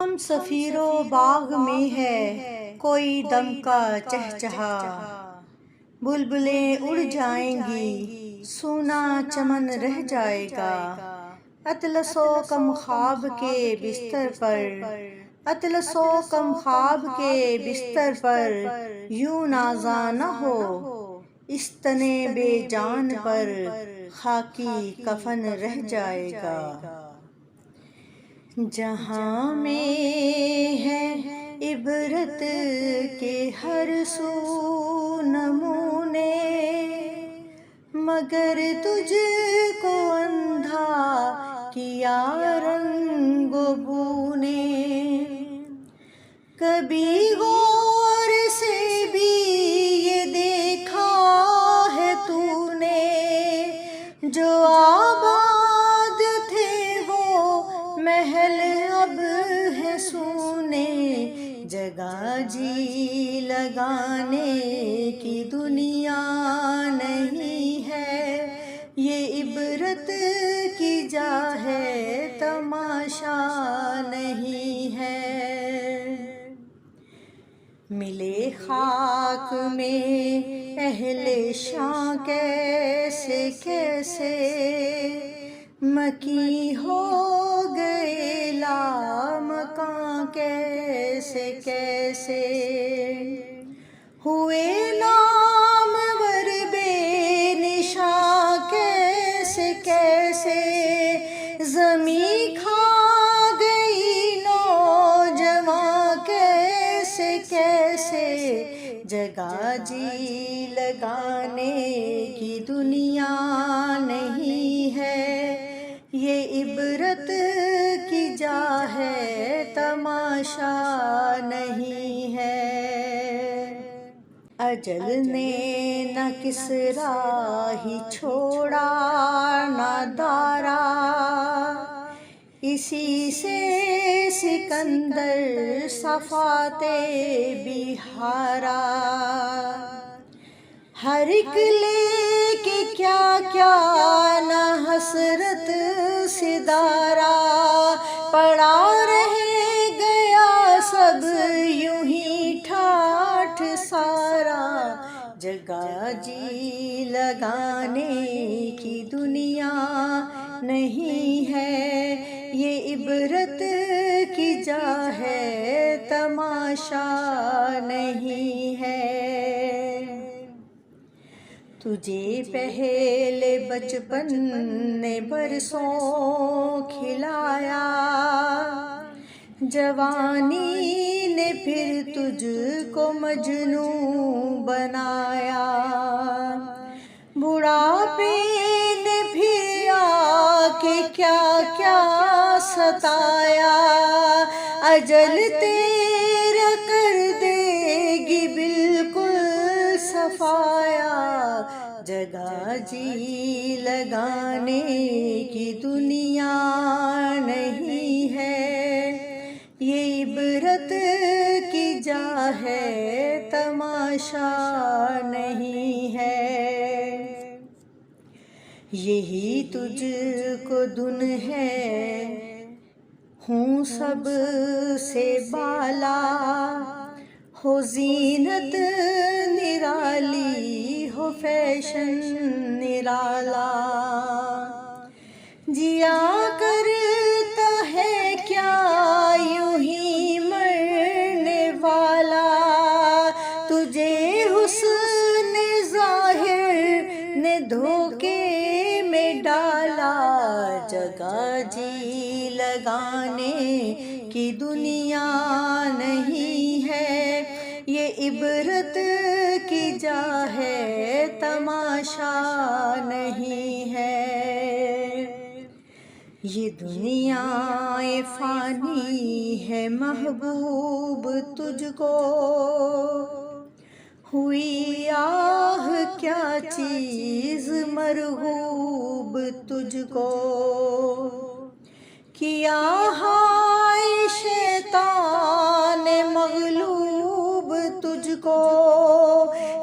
हम सफीरो बाग में है कोई दम का चहचहा, बुलबुलें उड़ जाएंगी सूना चमन रह जाएगा। अतलसो कम ख्वाब के बिस्तर पर, अतलसो कम ख्वाब के बिस्तर पर यूं नाज़ा न हो, इस तने बेजान पर खाकी कफन रह जाएगा। जहाँ में है इबरत के हर सू नमूने, मगर तुझको अंधा किया रंगो बू ने। कभी गौर से भी ये देखा है तूने, जो आबाद थे वो महल अब है सूने। जगह जी लगाने की दुनिया नहीं है, ये इबरत की जा है तमाशा नहीं है। मिले खाक में अहले शां कैसे कैसे, मकी हो गए लामकां कैसे कैसे। हुए नामवर बेनिशां कैसे कैसे, ज़मीं खा गई नौजवां कैसे कैसे। जगह जी लगाने की दुनिया नहीं है, ये इबरत की जा है तमाशा नहीं है। अजल ने न किसरा ही छोड़ा न दारा, इसी से सिकंदर सफाते बिहारा। हर एक लेके क्या क्या न हसरत सिदारा, पड़ा रह गया सब यूं ही ठाठ सारा। जगह जी लगाने की दुनिया नहीं है, ये इबरत की जा है तमाशा नहीं है। तुझे पहले बचपन ने बरसों खिलाया, जवानी ने फिर तुझको मजनू बनाया। बुढ़ापे ने फिर आके क्या क्या सताया, अजल तेरा कर देगी बिल्कुल सफाया। जगह जी लगाने की दुनिया नहीं है, ये इबरत की जा है तमाशा नहीं है। यही तुझको धुन है हूँ सब से बाला, हो जीनत निराली हो फैशन निराला। जिया करता है क्या यूं ही मरने वाला, तुझे हुस्न ज़ाहिर ने धोखे में डाला। जगह जी लगाने की दुनिया नहीं है, ये इबरत की जा है तमाशा नहीं है। ये दुनिया फ़ानी है महबूब तुझको, हुई आह क्या चीज़ मरगूब तुझको। किया हाय शैतान मगलूब तुझको,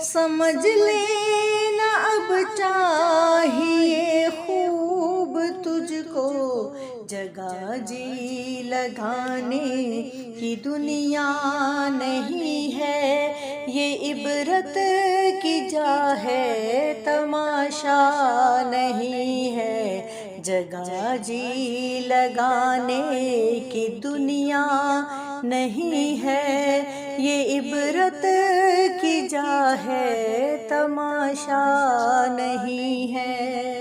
समझ लेना अब चाहिए खूब तुझको। जगह जी लगाने की दुनिया नहीं है, ये इबरत की जा है, तमाशा नहीं है। जगह जी लगाने की दुनिया नहीं है, ये इबरत की जा है, तमाशा नहीं है।